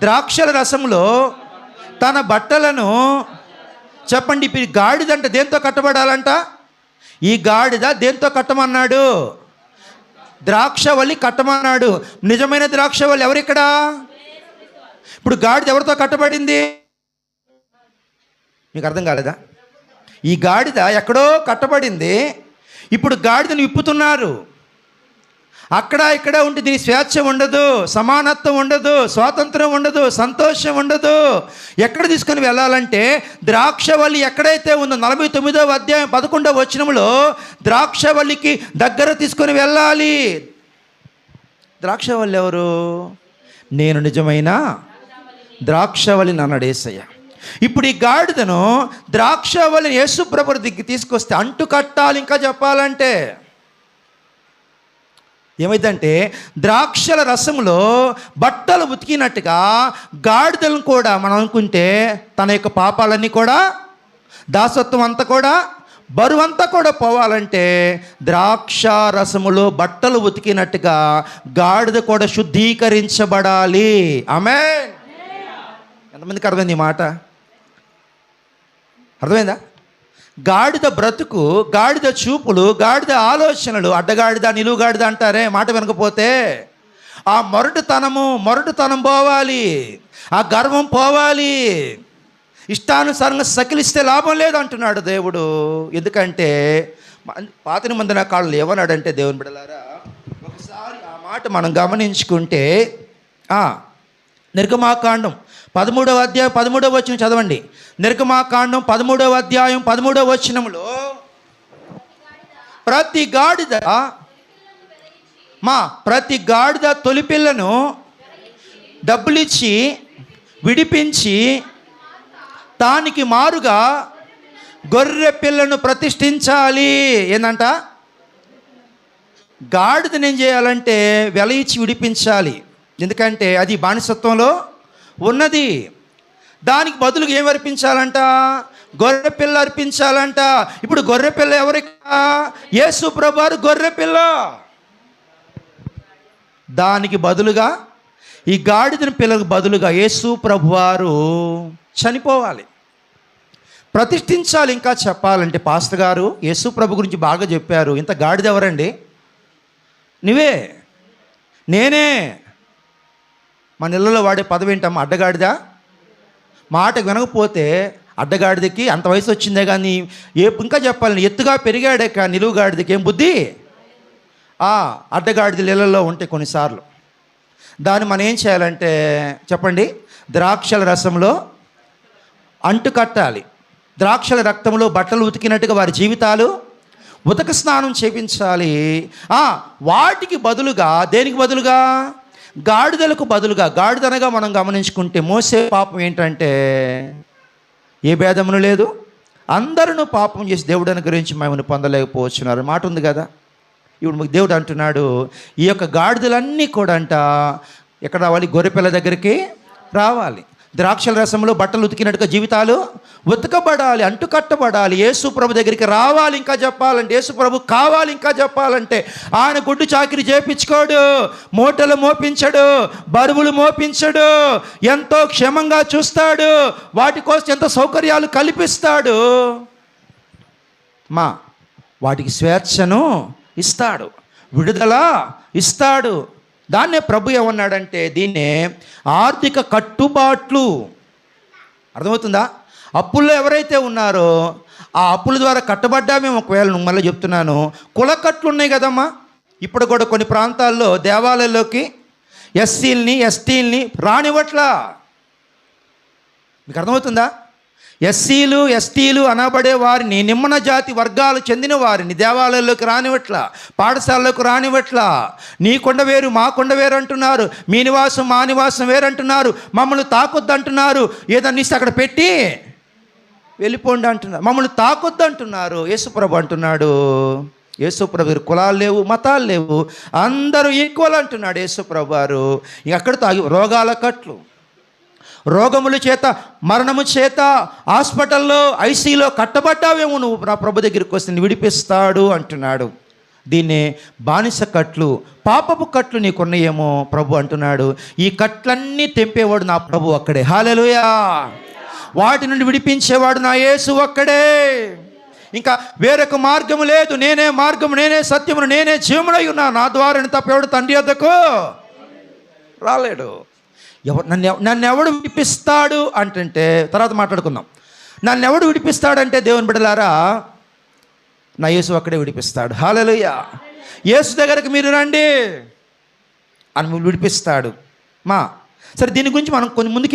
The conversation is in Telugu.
ద్రాక్షల రసంలో తన బట్టలను చెప్పండి. ఇప్పుడు గాడిదంట దేంతో కట్టబడాలంట? ఈ గాడిద దేంతో కట్టమన్నాడు? ద్రాక్షవల్లి కట్టమన్నాడు. నిజమైన ద్రాక్షవల్లి ఎవరిక్కడ? ఇప్పుడు గాడిద ఎవరితో కట్టబడింది? మీకు అర్థం కాలేదా? ఈ గాడిద ఎక్కడో కట్టబడింది. ఇప్పుడు గాడిదను విప్పుతున్నారు. అక్కడ ఇక్కడ ఉంటే దీని స్వేచ్ఛ ఉండదు, సమానత్వం ఉండదు, స్వాతంత్రం ఉండదు, సంతోషం ఉండదు. ఎక్కడ తీసుకొని వెళ్ళాలంటే ద్రాక్షవల్లి ఎక్కడైతే ఉందో 49వ అధ్యాయం 11వ వచనంలో ద్రాక్షవల్లికి దగ్గర తీసుకొని వెళ్ళాలి. ద్రాక్షవల్లి ఎవరు? నేను నిజమైన ద్రాక్షవల్లిని అన్నాడు యేసయ్య. ఇప్పుడు ఈ గాడిదను ద్రాక్షవల్లిని యేసు ప్రభువు దగ్గరికి తీసుకొస్తే అంటు కట్టాలి. ఇంకా చెప్పాలంటే ఏమైందంటే ద్రాక్షల రసంలో బట్టలు ఉతికినట్టుగా గాడిదలను కూడా మనం అనుకుంటే తన యొక్క పాపాలన్నీ కూడా, దాసత్వం అంతా కూడా, బరువంతా కూడా పోవాలంటే ద్రాక్ష రసములో బట్టలు ఉతికినట్టుగా గాడిద కూడా శుద్ధీకరించబడాలి. ఆమేన్. ఎంతమందికి అర్థమైంది ఈ మాట? అర్థమైందా? గాడిద బ్రతుకు, గాడిద చూపులు, గాడిద ఆలోచనలు, అడ్డగాడిద నిలువుగాడిద అంటారే మాట వినకపోతే, ఆ మొరటుతనం పోవాలి, ఆ గర్వం పోవాలి. ఇష్టానుసారంగా సకిలిస్తే లాభం లేదు అంటున్నాడు దేవుడు. ఎందుకంటే పాత నిబంధన కాలంలో ఏమన్నాడంటే దేవుని బిడ్డలారా, ఒకసారి ఆ మాట మనం గమనించుకుంటే నిర్గమాకాండం 13వ అధ్యాయం 13వ వచనం చదవండి. నిర్గమాకాండం 13వ అధ్యాయం 13వ వచనంలో ప్రతి గాడిద తొలిపిల్లను డబ్బులిచ్చి విడిపించి దానికి మారుగా గొర్రె పిల్లను ప్రతిష్ఠించాలి. ఏందంట? గాడిదని ఏం చేయాలంటే వెల ఇచ్చి విడిపించాలి. ఎందుకంటే అది బానిసత్వంలో ఉన్నది. దానికి బదులుగా ఏం అర్పించాలంట? గొర్రె పిల్ల అర్పించాలంట. ఇప్పుడు గొర్రె పిల్ల ఎవరికి? యేసు ప్రభువారు గొర్రె పిల్ల. దానికి బదులుగా ఈ గాడిద పిల్లకు బదులుగా యేసు ప్రభువారు చనిపోవాలి, ప్రతిష్ఠించాలి. ఇంకా చెప్పాలంటే పాస్టర్ గారు యేసు ప్రభు గురించి బాగా చెప్పారు. ఇంత గాడిద ఎవరండి? నువ్వే, నేనే. మన ఇళ్ళలో వాడే పదవి ఏంటమ్మా? అడ్డగాడిద. మాట వినకపోతే అడ్డగాడిదకి అంత వయసు వచ్చిందే కానీ ఇంకా చెప్పాలని ఎత్తుగా పెరిగాడే కానీ నిలువుగాడిదకి ఏం బుద్ధి? అడ్డగాడిదలు ఇళ్ళల్లో ఉంటాయి కొన్నిసార్లు. దాన్ని మనం ఏం చేయాలంటే చెప్పండి, ద్రాక్షల రసంలో అంటు కట్టాలి. ద్రాక్షల రక్తంలో బట్టలు ఉతికినట్టుగా వారి జీవితాలు ఉతక స్నానం చేపించాలి. వాటికి బదులుగా, దేనికి బదులుగా? గాడిదలకు బదులుగా. గాడిదనగా మనం గమనించుకుంటే మోసే పాపం ఏంటంటే ఏ భేదమును లేదు, అందరూ పాపం చేసి దేవుడు అనుగ్రహించి మమ్మల్ని పొందలేకపోతున్నారు మాట ఉంది కదా. ఇప్పుడు దేవుడు అంటున్నాడు ఈ యొక్క గాడిదలన్నీ కూడా అంట ఎక్కడ రావాలి? గొర్రెపిల్ల దగ్గరికి రావాలి. ద్రాక్షల రసంలో బట్టలు ఉతికినట్టుగా జీవితాలు ఉతకబడాలి, అంటు కట్టబడాలి, యేసు ప్రభు దగ్గరికి రావాలి. ఇంకా చెప్పాలంటే యేసు ప్రభు కావాలి. ఇంకా చెప్పాలంటే ఆయన గుడ్డు చాకిరి చేపించుకోడు, మూటలు మోపించడు, బరువులు మోపించడు, ఎంతో క్షేమంగా చూస్తాడు, వాటి కోసం ఎంతో సౌకర్యాలు కల్పిస్తాడు, వాటికి స్వేచ్ఛను ఇస్తాడు, విడుదల ఇస్తాడు. దాన్నే ప్రభు ఏమన్నాడంటే దీన్నే ఆర్థిక కట్టుబాట్లు. అర్థమవుతుందా? అప్పుల్లో ఎవరైతే ఉన్నారో ఆ అప్పుల ద్వారా కట్టబడ్డామేమో. ఒకవేళ నువ్వు మళ్ళీ చెప్తున్నాను, కులకట్లు ఉన్నాయి కదమ్మా. ఇప్పుడు కూడా కొన్ని ప్రాంతాల్లో దేవాలయాల్లోకి ఎస్సీలని ఎస్టీలని రానివ్వట్లా. మీకు అర్థమవుతుందా? ఎస్సీలు ఎస్టీలు అనబడే వారిని, నిమ్మన జాతి వర్గాలు చెందిన వారిని దేవాలయాల్లోకి రానివట్లా, పాఠశాలలోకి రానివట్లా. నీ కొండ వేరు మా కొండ వేరు అంటున్నారు, మీ నివాసం మా నివాసం వేరు అంటున్నారు, మమ్మల్ని తాకొద్దు అంటున్నారు, ఏదన్నా ఇస్తే అక్కడ పెట్టి వెళ్ళిపోండి అంటున్నారు, మమ్మల్ని తాకొద్దు అంటున్నారు. యేసుప్రభు అంటున్నాడు, యేసుప్రభు కులాలు లేవు, మతాలు లేవు, అందరూ ఈక్వల్ అంటున్నాడు యేసుప్రభు వారు. ఇక అక్కడ తాగి రోగాల కట్లు, రోగముల చేత, మరణము చేత హాస్పిటల్లో ఐసీలో కట్టబడ్డావేమో, నువ్వు నా ప్రభు దగ్గరికి వస్తే విడిపిస్తాడు అంటున్నాడు. దీన్నే బానిస కట్లు, పాపపు కట్లు నీకున్నాయేమో ప్రభు అంటున్నాడు. ఈ కట్లన్నీ తెంపేవాడు నా ప్రభు ఒక్కడే. హల్లెలూయా. వాటి నుండి విడిపించేవాడు నా యేసు ఒక్కడే. ఇంకా వేరొక మార్గము లేదు. నేనే మార్గము, నేనే సత్యమును, నేనే జీవమునై ఉన్నా. నా ద్వారా తప్ప ఎవడు తండ్రి వద్దకు రాలేడు. నన్ను ఎవడు విడిపిస్తాడు అంటే తర్వాత మాట్లాడుకుందాం. నన్ను ఎవడు విడిపిస్తాడంటే దేవుని బిడ్డలారా, నా యేసు అక్కడే విడిపిస్తాడు. హల్లెలూయా. యేసు దగ్గరకు మీరు రండి అని విడిపిస్తాడు. సరే, దీని గురించి మనం కొన్ని ముందుకు